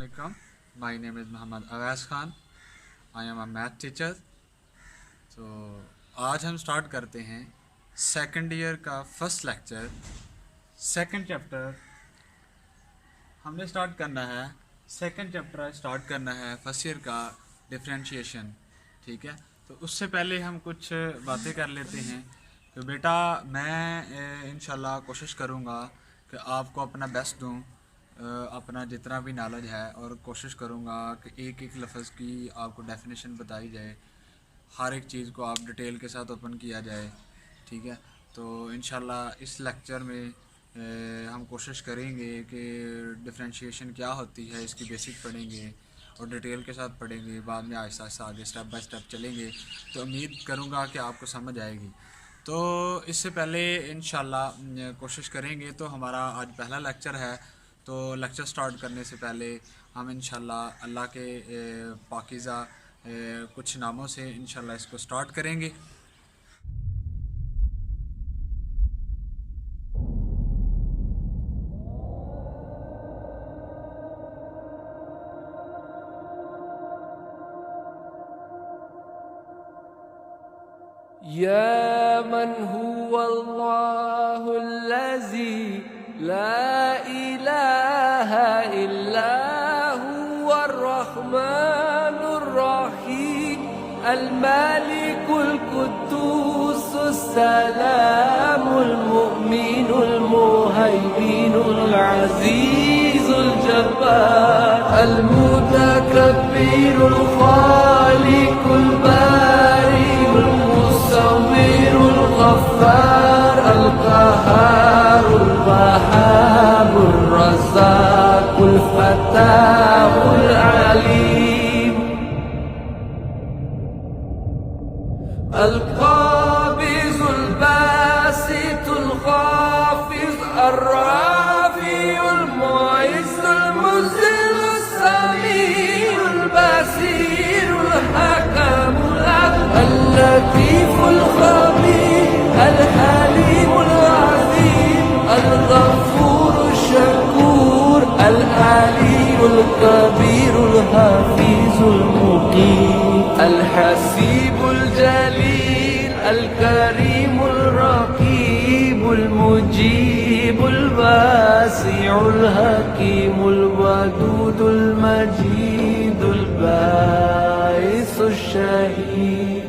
Assalamualaikum. My name is Mohammad Awais Khan. I am a math teacher. तो आज हम start करते हैं सेकंड ईयर का फर्स्ट लेक्चर, सेकंड चैप्टर हमने स्टार्ट करना है। सेकंड चैप्टर स्टार्ट करना है फर्स्ट ईयर का डिफरेंशिएशन। ठीक है, तो उससे पहले हम कुछ बातें कर लेते हैं। तो बेटा मैं इंशाल्लाह कोशिश करूँगा कि आपको अपना बेस्ट दूँ, अपना जितना भी नॉलेज है, और कोशिश करूँगा कि एक एक लफ्ज़ की आपको डेफिनेशन बताई जाए, हर एक चीज़ को आप डिटेल के साथ ओपन किया जाए। ठीक है, तो इंशाल्लाह इस लेक्चर में हम कोशिश करेंगे कि डिफरेंशिएशन क्या होती है इसकी बेसिक पढ़ेंगे और डिटेल के साथ पढ़ेंगे। बाद में आहिस्ता आहिस्ता आगे स्टेप बाय स्टेप चलेंगे, तो उम्मीद करूँगा कि आपको समझ आएगी। तो इससे पहले इंशाल्लाह कोशिश करेंगे। तो हमारा आज पहला लेक्चर है, तो लेक्चर स्टार्ट करने से पहले हम इंशाल्लाह अल्लाह के पाकीज़ा कुछ नामों से इंशाल्लाह इसको स्टार्ट करेंगे। या मन हुवल्लाहुल्लज़ी ला इलाहा इल्ला हुवर रहमानुर रहीम अल मालिकुल कुद्दूसुस सलामुल मुमिनुल मुहैमिनुल अज़ीज़ुल जब्बार अल मुतकब्बिरुल खालिकुल बारिउल मुसव्विरुल गफ्फार अल क़हारुल वहाबुर रज़्ज़ाक़ुल फ़त्ताहुल अलीम अल क़ाबिज़ुल बासितुल ख़ाफ़िज़ अर राफ़िउल मुइज़्ज़ुल मुज़िल्लुस समीउल बसीरुल हकीमुल अल लतीफ़ुल ख़बीर अल हलीमुल अज़ीम अल गफ़ूरुश शकूर अल अलीयुल कबीरुल हफ़ीज़ुल मुक़ीम अल हसीबुल जलील अल करीमुल रक़ीबुल मुजीबुल वासिउल हकीमुल वदूदुल मजीदुल बाइसुश शहीद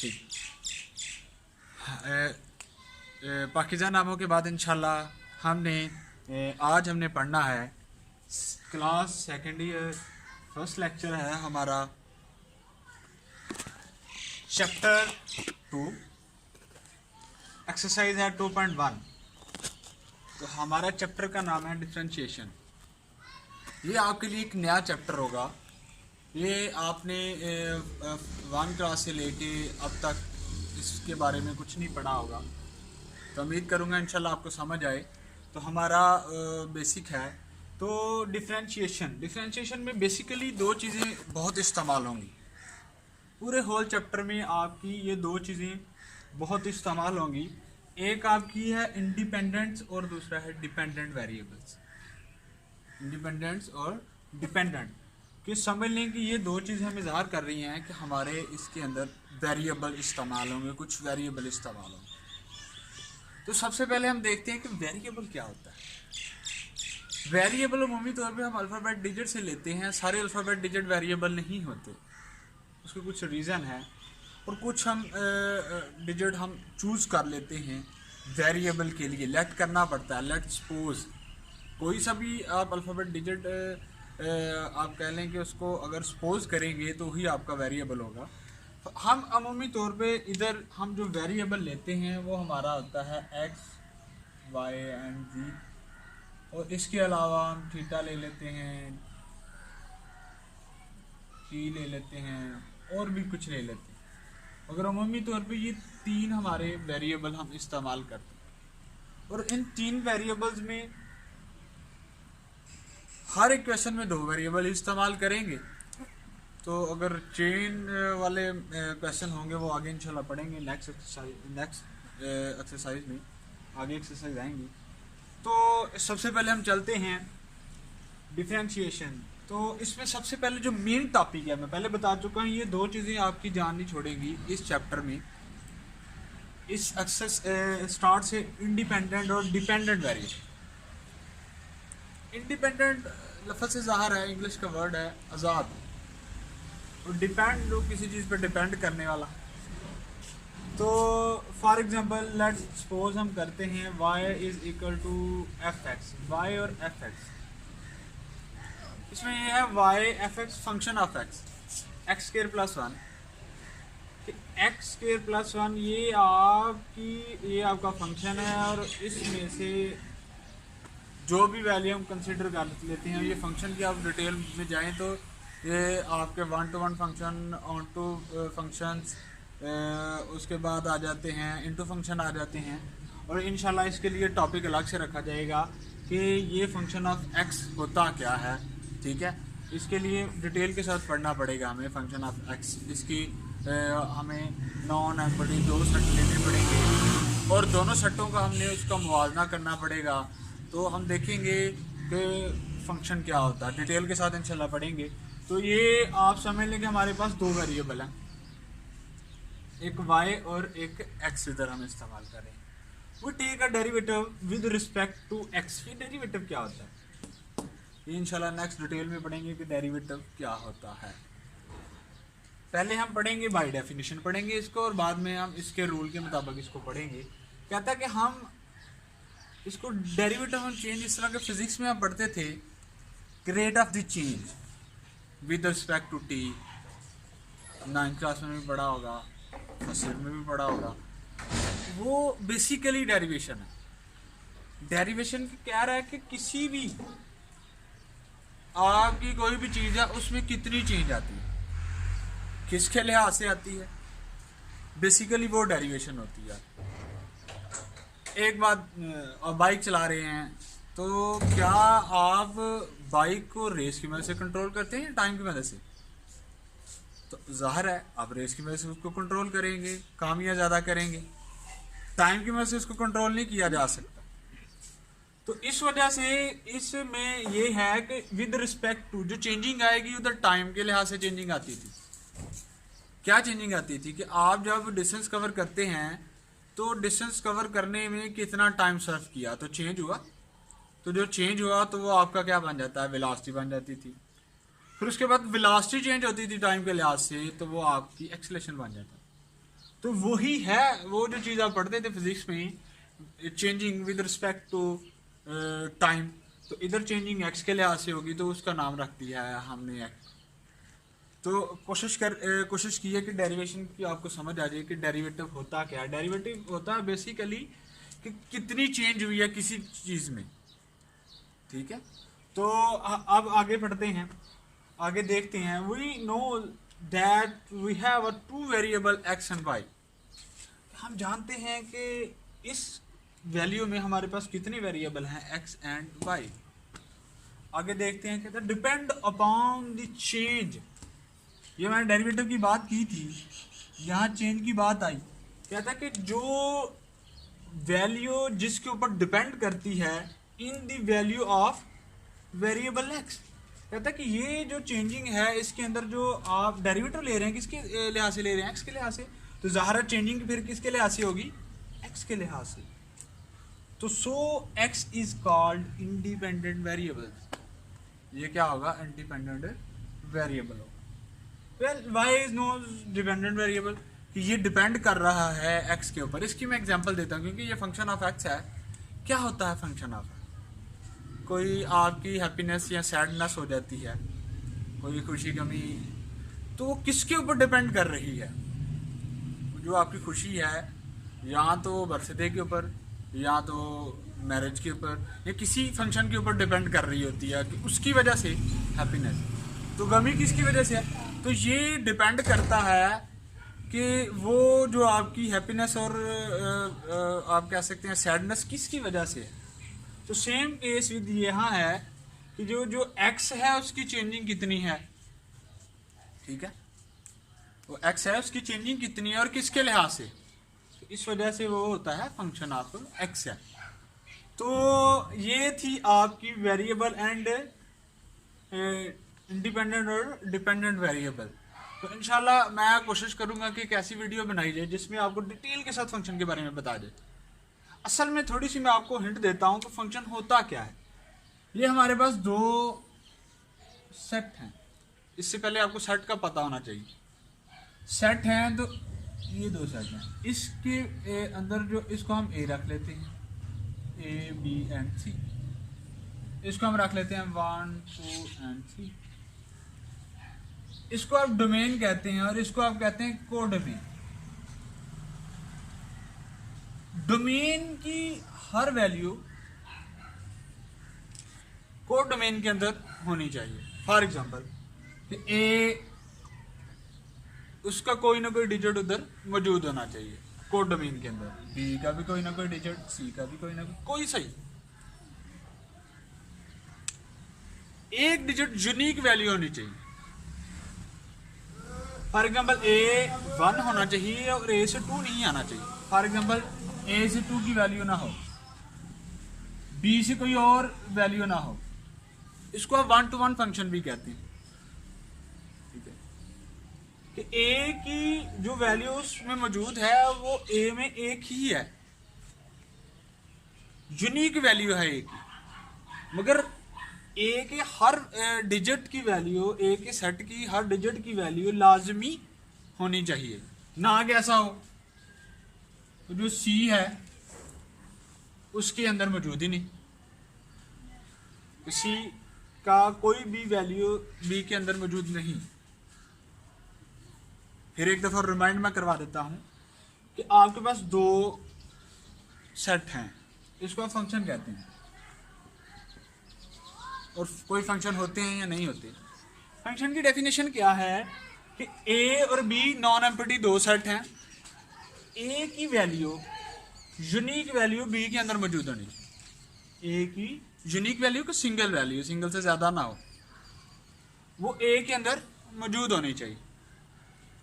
ठीक, पाकीज़ा नामों के बाद इंशाल्लाह आज हमने पढ़ना है class second year first lecture है हमारा, चैप्टर 2, एक्सरसाइज है 2.1। तो हमारा चैप्टर का नाम है डिफरेंशिएशन। ये आपके लिए एक नया चैप्टर होगा। ये आपने 1 क्लास से लेके अब तक इसके बारे में कुछ नहीं पढ़ा होगा। तो उम्मीद करूँगा इंशाल्लाह आपको समझ आए। तो हमारा बेसिक है। तो डिफरेंशिएशन में बेसिकली दो चीज़ें बहुत इस्तेमाल होंगी पूरे होल चैप्टर में। आपकी ये दो चीज़ें बहुत इस्तेमाल होंगी। एक आपकी है इंडिपेंडेंट्स और दूसरा है डिपेंडेंट वेरिएबल्स। इंडिपेंडेंट्स और डिपेंडेंट कि समझ लें कि ये दो चीज़ें हम इजहार कर रही हैं कि हमारे इसके अंदर वेरिएबल इस्तेमाल होंगे, कुछ वेरिएबल इस्तेमाल होंगे। तो सबसे पहले हम देखते हैं कि वेरिएबल क्या होता है। वेरिएबल अमूमी तौर पे हम अल्फ़ाबेट डिजिट से लेते हैं। सारे अल्फ़ाबेट डिजिट वेरिएबल नहीं होते, उसके कुछ रीज़न है और कुछ हम डिजिट हम चूज़ कर लेते हैं वेरिएबल के लिए। लेट करना पड़ता है। लेट सपोज कोई सा भी आप अल्फ़ाबेट डिजिट आप कह लें कि उसको अगर सपोज करेंगे तो ही आपका वेरिएबल होगा। हम अमूमी तौर पे इधर हम जो वेरिएबल लेते हैं वो हमारा होता है एक्स, वाई एंड जी, और इसके अलावा हम थीटा ले लेते हैं, टी ले लेते हैं और भी कुछ ले लेते हैं। अगर अमूमी तौर पे ये तीन हमारे वेरिएबल हम इस्तेमाल करते हैं और इन तीन वेरिएबल्स में हर एक क्वेश्चन में दो वेरिएबल इस्तेमाल करेंगे। तो अगर चेन वाले क्वेश्चन होंगे वो आगे इंशाल्लाह पढ़ेंगे नेक्स्ट एक्सरसाइज में, आगे एक्सरसाइज आएंगी। तो सबसे पहले हम चलते हैं डिफरेंशिएशन। तो इसमें सबसे पहले जो मेन टॉपिक है मैं पहले बता चुका हूँ, ये दो चीज़ें आपकी जान नहीं छोड़ेंगी इस चैप्टर में। इस एक्सरसाइज स्टार्ट से इंडिपेंडेंट और डिपेंडेंट वेरिएबल। इंडिपेंडेंट लफ्ज़ से ज़ाहिर है, इंग्लिश का वर्ड है आज़ाद, और डिपेंड लोग किसी चीज़ पर डिपेंड करने वाला। तो फॉर एग्जांपल लेट सपोज हम करते हैं y is equal to f x, y और एफ एक्स। इसमें ये है y f x function of x, x square plus one. X square plus one ये आपका फंक्शन है और इसमें से जो भी वैल्यू हम कंसिडर कर लेते हैं ये फंक्शन की आप डिटेल में जाएं तो ये आपके 1 to 1 function, onto functions, उसके बाद आ जाते हैं इनटू फंक्शन आ जाते हैं। और इंशाल्लाह इसके लिए टॉपिक अलग से रखा जाएगा कि ये फंक्शन ऑफ एक्स होता क्या है। ठीक है, इसके लिए डिटेल के साथ पढ़ना पड़ेगा हमें फंक्शन ऑफ एक्स। इसकी हमें नॉन एंड बड़ी दो सेट लेने पड़ेंगे और दोनों सेटों का हमने उसका मुवाजना करना पड़ेगा। तो हम देखेंगे कि फंक्शन क्या होता है, डिटेल के साथ इंशाल्लाह पढ़ेंगे। तो ये आप समझ लें कि हमारे पास दो वेरिएबल हैं, एक y और एक x इधर हम इस्तेमाल करें। We take a derivative with respect to x। ये डेरिवेटिव क्या होता है ये इंशाल्लाह नेक्स्ट डिटेल में पढ़ेंगे कि डेरिवेटिव क्या होता है। पहले हम पढ़ेंगे बाय डेफिनेशन पढ़ेंगे इसको और बाद में हम इसके रूल के मुताबिक इसको पढ़ेंगे। कहता है कि हम इसको डेरिवेटिव हम चेंज इस तरह के फिजिक्स में हम पढ़ते थे कि rate of the change with respect to t. 9th class में भी पढ़ा होगा, फर्स्ट ईयर में भी पढ़ा होगा। वो बेसिकली डेरिवेशन है। डेरिवेशन कह रहा है कि किसी भी आपकी कोई भी चीज़ है उसमें कितनी चेंज आती है, किसके लिहाज से आती है, बेसिकली वो डेरिवेशन होती है। एक बात, बाइक चला रहे हैं तो क्या आप बाइक को रेस की मदद से कंट्रोल करते हैं या टाइम की मदद से? तो जाहिर है आप रेस की मदद से उसको कंट्रोल करेंगे, कामयाब ज़्यादा करेंगे। टाइम की मदद से उसको कंट्रोल नहीं किया जा सकता। तो इस वजह से इसमें ये है कि विद रिस्पेक्ट टू जो चेंजिंग आएगी उधर टाइम के लिहाज से चेंजिंग आती थी। क्या चेंजिंग आती थी कि आप जब डिस्टेंस कवर करते हैं तो डिस्टेंस कवर करने में कितना टाइम सर्व किया तो चेंज हुआ। तो जो चेंज हुआ तो वो आपका क्या बन जाता है, वेलोसिटी बन जाती थी। फिर उसके बाद वेलोसिटी चेंज होती थी टाइम के लिहाज से तो वो आपकी एक्सेलरेशन बन जाता है। तो वही है वो जो चीज़ आप पढ़ते थे फिजिक्स में, changing with respect to time. तो इधर चेंजिंग एक्स के लिहाज से होगी तो उसका नाम रख दिया है हमने एक्स। तो कोशिश की है कि डेरिवेशन की आपको समझ आ जाए कि डेरिवेटिव होता क्या है। डेरिवेटिव होता है बेसिकली कि कितनी चेंज हुई है किसी चीज़ में। ठीक है, तो अब आगे बढ़ते हैं, आगे देखते हैं। We know that we have a two variable x and y. हम जानते हैं कि इस वैल्यू में हमारे पास कितने वेरिएबल हैं, एक्स एंड वाई। आगे देखते हैं, कहते हैं डिपेंड अपॉन द चेंज। ये मैंने डेरिवेटिव की बात की थी, यहाँ चेंज की बात आई। कहता है कि जो वैल्यू जिसके ऊपर डिपेंड करती है in the value of variable x. कहता है कि ये जो चेंजिंग है इसके अंदर जो आप डेरिवेटिव ले रहे हैं किसके लिहाज से ले रहे हैं, एक्स के लिहाज से। तो ज़ाहिर चेंजिंग फिर किसके लिहाज से होगी, एक्स के लिहाज से। तो so X is called independent variable. ये क्या होगा, इंडिपेंडेंट वेरिएबल होगा। Well Y is no dependent variable, कि ये डिपेंड कर रहा है एक्स के ऊपर। इसकी मैं एग्जांपल देता हूँ, क्योंकि ये फंक्शन ऑफ एक्स है। क्या होता है फंक्शन ऑफ एक्स, कोई आपकी हैप्पीनेस या सैडनेस हो जाती है, कोई खुशी गमी, तो वो किसके ऊपर डिपेंड कर रही है। जो आपकी खुशी है या तो बर्थडे के ऊपर, या तो मैरिज के ऊपर, या किसी फंक्शन के ऊपर डिपेंड कर रही होती है कि उसकी वजह से हैप्पीनेस। तो गमी किसकी वजह से है, तो ये डिपेंड करता है कि वो जो आपकी हैप्पीनेस और आप कह सकते हैं सैडनेस किसकी वजह से है। तो सेम केस विद यहाँ है कि जो जो एक्स है उसकी चेंजिंग कितनी है, ठीक है, वो एक्स है उसकी चेंजिंग कितनी है और किसके लिहाज से, तो इस वजह से वो होता है फंक्शन ऑफ एक्स है। तो ये थी आपकी वेरिएबल एंड इंडिपेंडेंट और डिपेंडेंट वेरिएबल। तो इंशाल्लाह मैं कोशिश करूंगा कि एक ऐसी वीडियो बनाई जाए जिसमें आपको डिटेल के साथ फंक्शन के बारे में बता दे। असल में थोड़ी सी मैं आपको हिंट देता हूं कि फंक्शन होता क्या है। ये हमारे पास दो सेट हैं, इससे पहले आपको सेट का पता होना चाहिए। सेट हैं तो ये दो सेट हैं, इसके अंदर जो इसको हम ए रख लेते हैं, ए बी एंड सी। इसको हम रख लेते हैं 1 2 एंड 3। इसको आप डोमेन कहते हैं और इसको आप कहते हैं कोडोमेन। डोमेन की हर वैल्यू कोड डोमेन के अंदर होनी चाहिए। फॉर एग्जांपल ए, उसका कोई ना कोई डिजिट उधर मौजूद होना चाहिए कोड डोमेन के अंदर, बी का भी कोई ना कोई डिजिट, सी का भी कोई ना कोई सही एक डिजिट यूनिक वैल्यू होनी चाहिए। फॉर एग्जांपल ए 1 होना चाहिए और ए से 2 नहीं आना चाहिए। फॉर एग्जांपल ए से 2 की वैल्यू ना हो, बी से कोई और वैल्यू ना हो, इसको आप 1 to 1 फंक्शन भी कहते हैं, ठीक है। कि ए की जो वैल्यू उसमें मौजूद है वो ए में एक ही है, यूनिक वैल्यू है ए की, मगर ए के हर डिजिट की वैल्यू, ए के सेट की हर डिजिट की वैल्यू लाजमी होनी चाहिए, ना कि ऐसा हो तो जो सी है उसके अंदर मौजूद ही नहीं, सी का कोई भी वैल्यू बी के अंदर मौजूद नहीं। फिर एक दफ़ा रिमाइंड मैं करवा देता हूं कि आपके पास दो सेट हैं, इसको आप फंक्शन कहते हैं, और कोई फंक्शन होते हैं या नहीं होते। फंक्शन की डेफिनेशन क्या है कि ए और बी नॉन एम्प्टी दो सेट हैं, ए की वैल्यू यूनिक वैल्यू बी के अंदर मौजूद होनी चाहिए। ए की यूनिक वैल्यू को सिंगल वैल्यू, सिंगल से ज़्यादा ना हो, वो ए के अंदर मौजूद होनी चाहिए।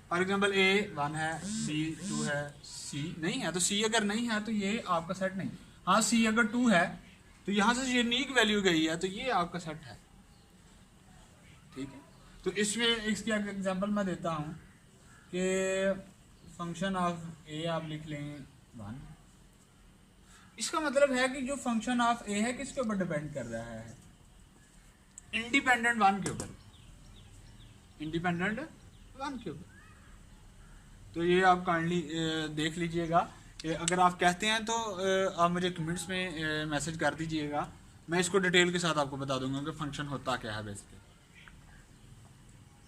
फॉर एग्जांपल ए 1 है, बी 2 है, सी नहीं है, तो सी अगर नहीं है तो ये आपका सेट नहीं। हाँ, सी अगर 2 है तो यहाँ से यूनिक वैल्यू गई है तो ये आपका सेट है, ठीक है। तो इसमें इसकी एग्जांपल मैं देता हूँ कि फंक्शन ऑफ ए आप लिख लें 1। इसका मतलब है कि जो फंक्शन ऑफ ए है किसके ऊपर डिपेंड कर रहा है, इंडिपेंडेंट 1 के ऊपर, इंडिपेंडेंट 1 के ऊपर। तो ये आप काइंडली देख लीजिएगा। अगर आप कहते हैं तो आप मुझे कमेंट्स में मैसेज कर दीजिएगा, मैं इसको डिटेल के साथ आपको बता दूंगा कि फंक्शन होता क्या है बेसिकली।